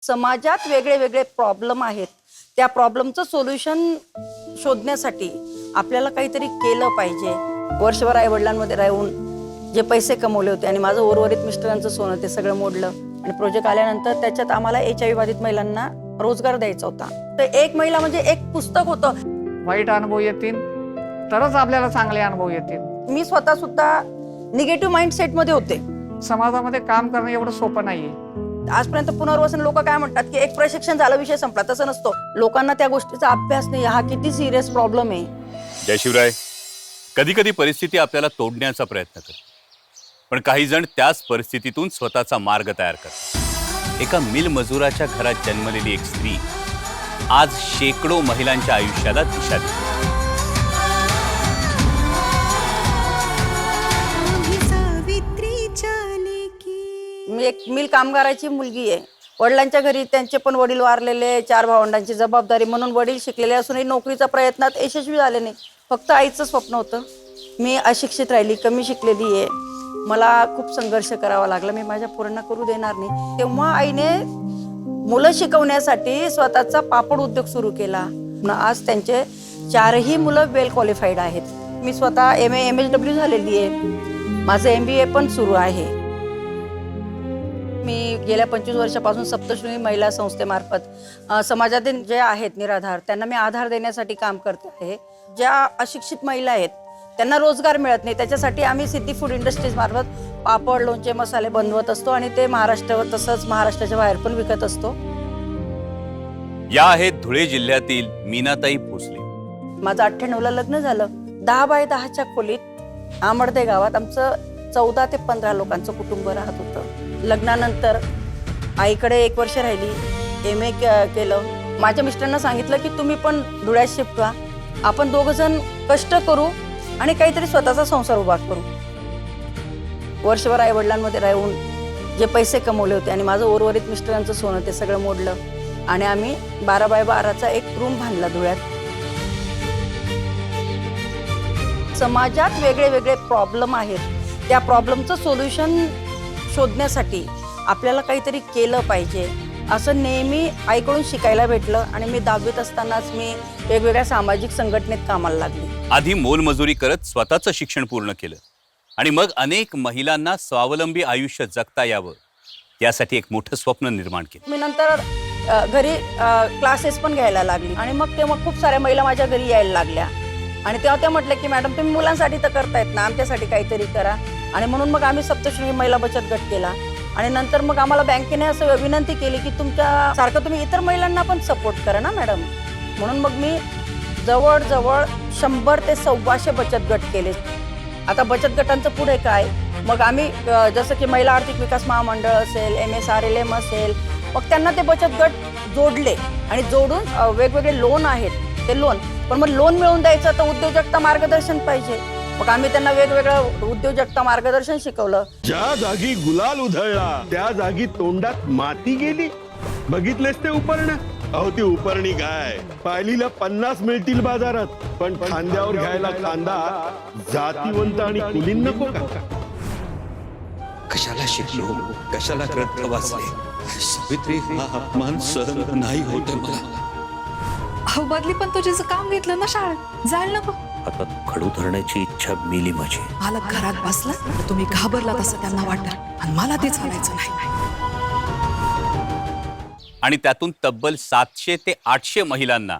समाजात वेगळे वेगळे प्रॉब्लेम आहेत, त्या प्रॉब्लेमचं सोल्युशन शोधण्यासाठी आपल्याला काहीतरी केलं पाहिजे. वर्षभर आई वडिलांमध्ये राहून जे पैसे कमवले होते आणि माझं उर्वरित मिस्टरांचं सोनं ते सगळं मोडलं आणि प्रोजेक्ट आल्यानंतर त्याच्यात आम्हाला HIV बाधित महिलांना रोजगार द्यायचा होता. तर एक महिला म्हणजे एक पुस्तक होतं. वाईट अनुभव येतील तरच आपल्याला चांगले अनुभव येतील. मी स्वतः सुद्धा निगेटिव्ह माइंडसेट मध्ये होते. समाजामध्ये काम करणं एवढं सोपं नाहीये. आजपर्यंत पुनर्वसन लोक काय म्हणतात की एक प्रशिक्षण झालं विषय संपला, तसं नसतो. लोकांना त्या गोष्टीचा अभ्यास नाही. हा किती सिरियस प्रॉब्लेम आहे. जय शिवराय. कधी कधी परिस्थिती आपल्याला तोडण्याचा प्रयत्न करते, पण काही जण त्याच परिस्थितीतून स्वतःचा मार्ग तयार करतात. एका मिल मजुराच्या घरात जन्मलेली एक स्त्री आज शेकडो महिलांच्या आयुष्याला दिशा देते. मी एक मिल कामगाराची मुलगी आहे. वडिलांच्या घरी त्यांचे पण वडील वारलेले, 4 भावंडांची जबाबदारी म्हणून वडील शिकलेले असूनही नोकरीच्या प्रयत्नात यशस्वी झाले नाही. फक्त आईचं स्वप्न होतं. मी अशिक्षित राहिली, कमी शिकलेली आहे, मला खूप संघर्ष करावा लागला, मी माझ्या पूर्ण करू देणार नाही. तेव्हा आईने मुलं शिकवण्यासाठी स्वतःचा पापड उद्योग सुरू केला. आज त्यांचे 4ही मुलं वेल क्वालिफाईड आहेत. मी स्वतः MA MSW झालेली आहे. माझं MBA पण सुरू आहे. मी गेल्या 25 वर्षापासून सप्तशृंगी महिला संस्थेमार्फत समाजातील जे आहेत निराधार त्यांना मी आधार देण्यासाठी काम करते आहे. ज्या अशिक्षित महिला आहेत त्यांना रोजगार मिळत नाही, त्याच्यासाठी आम्ही सिद्धी फूड इंडस्ट्रीज मार्फत पापड, लोणचे, मसाले बनवत असतो आणि ते महाराष्ट्रावर तसंच महाराष्ट्राच्या बाहेर पण विकत असतो. या आहेत धुळे जिल्ह्यातील मीनाताई भोसले. माझं 98ला लग्न झालं. 10 बाय 10च्या खोलीत आंबर्डे गावात आमचं 14 ते 15 लोकांचं कुटुंब राहत होतं. लग्नानंतर आईकडे 1 वर्ष राहिली, MA केलं. माझ्या मिस्टरांना सांगितलं की तुम्ही पण धुळ्यात शिफ्ट व्हा, आपण 2 जण कष्ट करू आणि काहीतरी स्वतःचा संसार उभा करू. वर्षभर आई वडिलांमध्ये राहून जे पैसे कमवले होते आणि माझं उर्वरित मिस्टरांचं सोनं ते सगळं मोडलं आणि आम्ही 12 बाय 12चा एक रूम बांधला धुळ्यात. समाजात वेगळे वेगळे प्रॉब्लेम आहेत, त्या प्रॉब्लेमचं सोल्युशन शोधण्यासाठी आपल्याला काहीतरी केलं पाहिजे असं नेहमी आईकडून शिकायला भेटलं आणि मी 10वीत असतानाच मी वेगवेगळ्या सामाजिक संघटनेत कामाला लागली. आधी मोलमजुरी करत स्वतःचं शिक्षण पूर्ण केलं आणि मग अनेक महिलांना स्वावलंबी आयुष्य जगता यावं यासाठी एक मोठं स्वप्न निर्माण केलं. मी नंतर घरी क्लासेस पण घ्यायला लागली आणि मग तेव्हा खूप साऱ्या महिला माझ्या घरी यायला लागल्या आणि तेव्हा त्या म्हटल्या की मॅडम तुम्ही मुलांसाठी तर करतायत ना, आमच्यासाठी काहीतरी करा. आणि म्हणून मग आम्ही सप्तशृंगी महिला बचत गट केला आणि नंतर मग आम्हाला बँकेने असं विनंती केली की तुमच्या सारखं तुम्ही इतर महिलांना पण सपोर्ट करा ना मॅडम. म्हणून मग मी जवळजवळ 100 ते 125 बचत गट केले. आता बचत गटांचं पुढे काय, मग आम्ही जसं की महिला आर्थिक विकास महामंडळ असेल, MSRLM असेल, मग त्यांना ते बचत गट जोडले आणि जोडून वेगवेगळे लोन आहेत ते लोन. पण मग लोन मिळवून द्यायचं तर उद्योजकता मार्गदर्शन पाहिजे. मग आम्ही त्यांना वेगवेगळं उद्योजकता मार्गदर्शन शिकवलं. ज्या जागी गुलाल उधळला त्या जागी तोंडात माती गेली. बघितलेस ते उपरणं? अहो ती उपरणी काय, पायलीला 50 मिळतील बाजारात, पण खांद्यावर घ्यायला खांदा जातीवंत आणि कुलीन नको का? कशाला शिकलो, कशाला ग्रंथ वाचले, सावित्री हा अपमान सहन नाही होते मला. अहो बदली पण तू जिचं काम घेतलं ना शाळेत, जायला नको. आता खडू धरण्याची इच्छा मेली माझी. मालक घरात बसला तर तुम्ही घाबरला तसं त्यांना वाटलं आणि मला ते चालायचं नाही. आणि त्यातून तब्बल 700 ते 800 महिलांना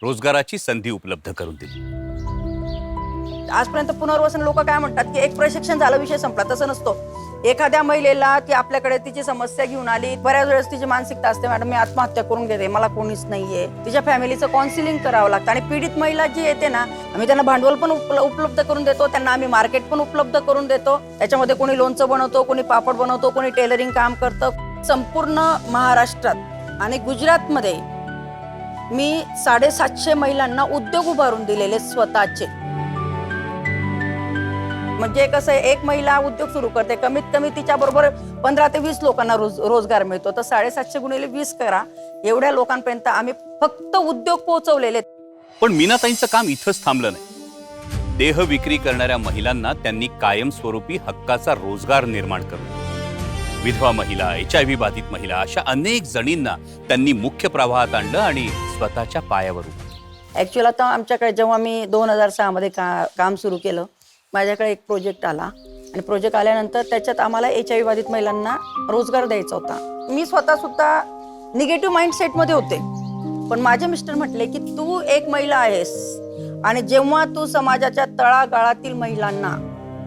रोजगाराची संधी उपलब्ध करून दिली. आजपर्यंत पुनर्वसन लोक काय म्हणतात की एक प्रशिक्षण झालं विषय संपला, तसं नसतो. एखाद्या महिलेला ती आपल्याकडे तिची समस्या घेऊन आली, बऱ्याच वेळेस तिची मानसिकता असते मॅडम मी आत्महत्या करून घेते, मला कोणीच नाहीये. तिच्या फॅमिलीचं काउन्सिलिंग करावं लागतं आणि पीडित महिला जी येते ना, आम्ही त्यांना भांडवल पण उपलब्ध करून देतो, त्यांना आम्ही मार्केट पण उपलब्ध करून देतो. त्याच्यामध्ये कोणी लोणचं बनवतो, कोणी पापड बनवतो, कोणी टेलरिंग काम करतं. संपूर्ण महाराष्ट्रात आणि गुजरातमध्ये मी 750 महिलांना उद्योग उभारून दिलेले स्वतःचे. म्हणजे कसं आहे, एक महिला उद्योग सुरू करते, कमीत कमी तिच्या बरोबर 15 ते 20 लोकांना रोजगार मिळतो. तर 750 गुणिले 20 करा, एवढ्या लोकांपर्यंत आम्ही फक्त उद्योग पोहोचवलेले. पण मीनाताईंचं काम इथंच थांबलं नाही. देह विक्री करणाऱ्या महिलांना त्यांनी कायमस्वरूपी हक्काचा रोजगार निर्माण करून विधवा महिला, HIV बाधित महिला अशा अनेक जणींना त्यांनी मुख्य प्रवाहात आणलं आणि स्वतःच्या पायावर उभं केलं. ॲक्च्युअल आता आमच्याकडे जेव्हा मी 2006 काम सुरू केलं, माझ्याकडे एक प्रोजेक्ट आला आणि प्रोजेक्ट आल्यानंतर त्याच्यात आम्हाला HIV बाधित महिलांना रोजगार द्यायचा होता. मी स्वतःसुद्धा निगेटिव्ह माइंडसेटमध्ये होते, पण माझे मिस्टर म्हटले की तू एक महिला आहेस आणि जेव्हा तू समाजाच्या तळागाळातील महिलांना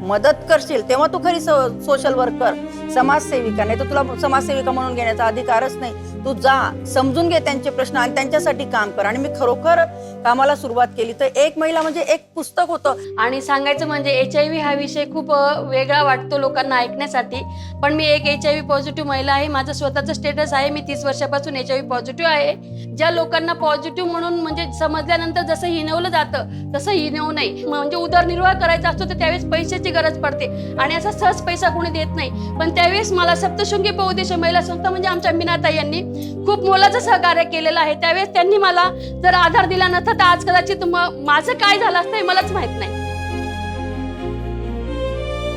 मदत करशील तेव्हा तू खरी सोशल वर्कर, समाजसेविका. नाही तर तुला समाजसेविका म्हणून घेण्याचा अधिकारच नाही. तू जा, समजून घे त्यांचे प्रश्न आणि त्यांच्यासाठी काम कर. आणि मी खरोखर कामाला सुरुवात केली तर एक महिला म्हणजे एक पुस्तक होतं. आणि सांगायचं म्हणजे HIV हा विषय खूप वेगळा वाटतो लोकांना ऐकण्यासाठी, पण मी एक HIV पॉझिटिव्ह महिला आहे. माझं स्वतःचं स्टेटस आहे, मी 30 वर्षापासून HIV पॉझिटिव्ह आहे. ज्या लोकांना पॉझिटिव्ह म्हणून म्हणजे समजल्यानंतर जसं हिनवलं जातं तसं हिनवू नये. म्हणजे उदरनिर्वाह करायचा असतो तर त्यावेळेस पैशाची गरज पडते आणि असा सहज पैसा कोणी देत नाही. पण त्यावेळेस मला सप्तशृंगी बहुउद्देशीय महिला संस्था म्हणजे आमच्या मीनाताई यांनी खूप मोलाचं सहकार्य केलेलं आहे. त्यावेळेस त्यांनी मला जर आधार दिला नसता तर आज कदाचित माझं काय झालं असतं हे मलाच माहित नाही.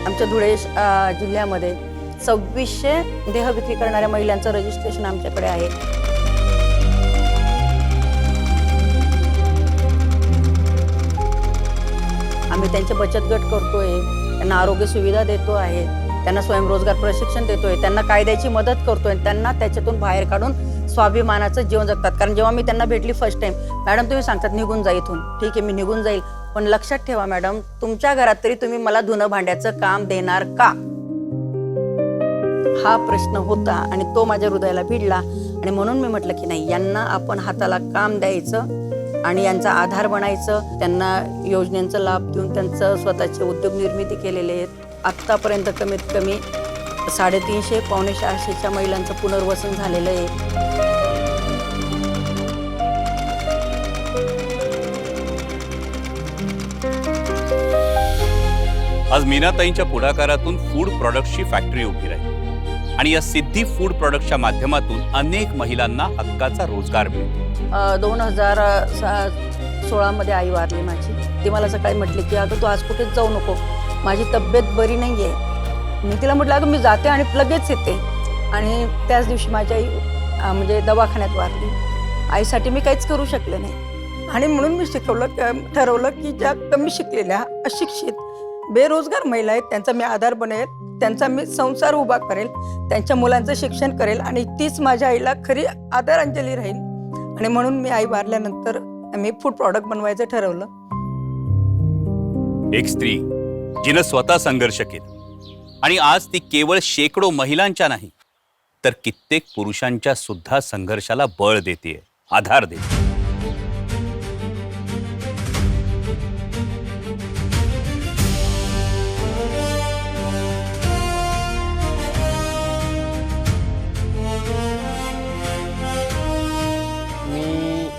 आमच्या धुळे जिल्ह्यामध्ये 2600 देहविक्री करणाऱ्या महिलांचं रजिस्ट्रेशन आमच्याकडे आहे. आम्ही त्यांचे बचत गट करतोय, त्यांना आरोग्य सुविधा देतो आहे, त्यांना स्वयंरोजगार प्रशिक्षण देतोय, त्यांना कायद्याची मदत करतोय, त्यांना त्याच्यातून बाहेर काढून स्वाभिमानाचं जीवन जगतात. कारण जेव्हा मी त्यांना भेटली फर्स्ट टाइम, मॅडम तुम्ही सांगतात निघून जा इथून, ठीक आहे मी निघून जाईल, पण लक्षात ठेवा मॅडम तुमच्या घरात तरी तुम्ही मला धुणं भांड्याचं काम देणार का, हा प्रश्न होता आणि तो माझ्या हृदयाला भिडला. आणि म्हणून मी म्हटलं की नाही, यांना आपण हाताला काम द्यायचं आणि यांचा आधार बनायचं. त्यांना योजनेचा लाभ देऊन त्यांचं स्वतःचे उद्योग निर्मिती केलेले आहेत. आत्तापर्यंत कमीत कमी 350 पावणे 400च्या महिलांचं पुनर्वसन झालेलं आहे. आज मीनाताईंच्या पुढाकारातून फूड प्रॉडक्ट्सची फॅक्टरी उभी राहील आणि या सिद्धी फूड प्रॉडक्टच्या माध्यमातून अनेक महिलांना हक्काचा रोजगार मिळतो. 2016 आई वारली माझी. ती मला सकाळी म्हटली की अगं तू आज कुठेच जाऊ नको, माझी तब्येत बरी नाही आहे. मी तिला म्हटलं अगं मी जाते आणि लगेच येते. आणि त्याच दिवशी माझी आई म्हणजे दवाखान्यात वारली. आईसाठी मी काहीच करू शकले नाही. आणि म्हणून मी ठरवलं की ज्या कमी शिकलेल्या, अशिक्षित, बेरोजगार महिला आहेत त्यांचा मी आधार बनेल, त्यांचा मी संसार उभा करेल, त्यांच्या मुलांचं शिक्षण करेल आणि तीच माझ्या आईला खरी आदरांजली राहील. आणि म्हणून मी आई वारल्यानंतर मी फूड प्रॉडक्ट बनवायचं ठरवलं. एक स्त्री जिनं स्वतः संघर्ष केला आणि आज ती केवळ शेकडो महिलांच्या नाही तर कित्येक पुरुषांच्या सुद्धा संघर्षाला बळ देते, आधार देते. मी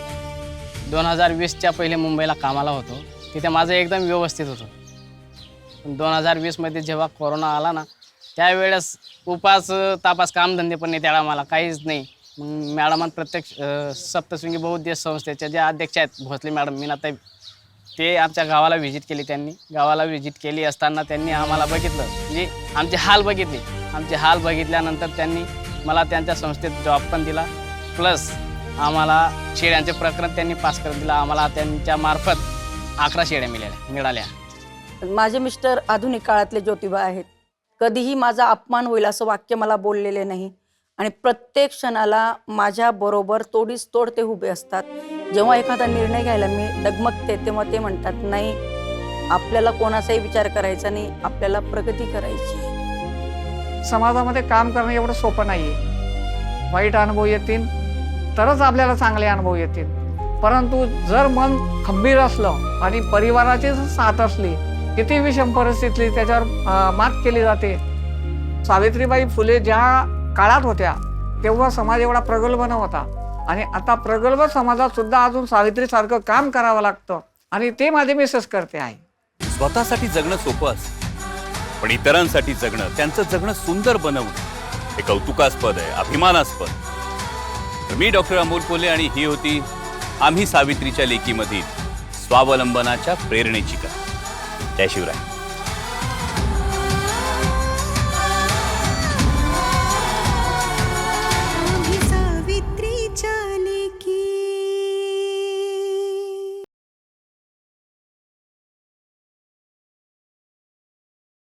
2020च्या पहिले मुंबईला कामाला होतो. तिथे माझं एकदम व्यवस्थित होतं. पण 2020मध्ये जेव्हा कोरोना आला ना, त्यावेळेस उपास तापास कामधंदे पण नाही, त्याला मला काहीच नाही. मग मॅडमांत प्रत्यक्ष सप्तशृंगी बहुउद्देश संस्थेच्या ज्या अध्यक्ष आहेत भोसले मॅडम मीनाताई, ते आमच्या गावाला व्हिजिट केली. त्यांनी गावाला व्हिजिट केली असताना त्यांनी आम्हाला बघितलं, म्हणजे आमचे हाल बघितले. आमचे हाल बघितल्यानंतर त्यांनी मला त्यांच्या संस्थेत जॉब पण दिला, प्लस आम्हाला शेळ्यांचे प्रकरण त्यांनी पास करून दिलं. आम्हाला त्यांच्या मार्फत 11 शेळ्या मिळाल्या. माझे मिस्टर आधुनिक काळातले ज्योतिबा आहेत. कधीही माझा अपमान होईल असं वाक्य मला बोललेले नाही आणि प्रत्येक क्षणाला माझ्या बरोबर तोडीस तोड ते उभे असतात. जेव्हा एखादा निर्णय घ्यायला मी डगमगते तेव्हा ते म्हणतात नाही, आपल्याला कोणाचाही विचार करायचा नाही, आपल्याला प्रगती करायची. समाजामध्ये काम करणं एवढं सोपं नाहीये. वाईट अनुभव येतील तरच आपल्याला चांगले अनुभव येतील. परंतु जर मन खंबीर असलं आणि परिवाराची साथ असली, किती विषम परिस्थिती त्याच्यावर मात केली जाते. सावित्रीबाई फुले ज्या काळात होत्या तेव्हा समाज एवढा प्रगल्भ नव्हता आणि आता प्रगल्भ समाजात सुद्धा अजून सावित्रीसारखं काम करावं लागतं आणि ते माझे मिसेस करते आहे. स्वतःसाठी जगणं सोपं असतं, पण इतरांसाठी जगणं, त्यांचं जगणं सुंदर बनवणं हे कौतुकास्पद आहे, अभिमानास्पद. मी डॉक्टर अमोल कोल्हे आणि ही होती आम्ही सावित्रीच्या लेकीमधील स्वावलंबनाच्या प्रेरणेची कथा. जय शिवराय.